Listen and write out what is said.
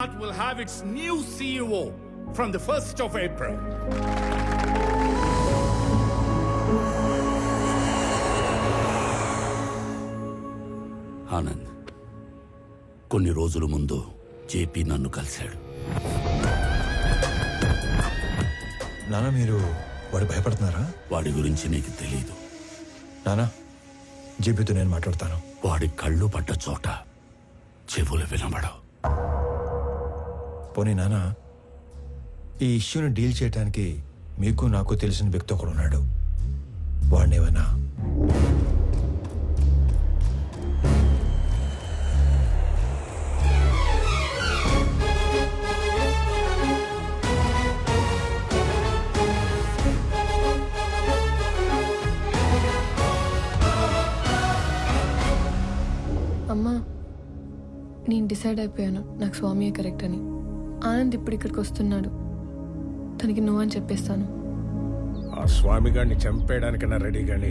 will have its new CEO from the 1st of April. Anand, కొన్ని రోజుల ముందు JP నన్ను కలిశాడు. నాన్న, మీరు వాడు భయపడుతున్నారా? వాడి గురించి నీకు తెలీదు. నానా, జేపీతో నేను మాట్లాడతాను. వాడి కళ్ళు పడ్డ చోట చెవులు వినబడవు. పోనీ నానా, ఈ ఇష్యూని డీల్ చేయడానికి మీకు నాకు తెలిసిన వ్యక్తి ఒకడు ఉన్నాడు. వాడినేవన్నా అమ్మా, నేను డిసైడ్ అయిపోయాను, నాకు స్వామియే కరెక్ట్ అని. ఆనంద్ ఇప్పుడు ఇక్కడికి వస్తున్నాడు, తనకి నువ్వు అని చెప్పేస్తాను. ఆ స్వామి గారిని చంపేయడానికన్నా రెడీ గాని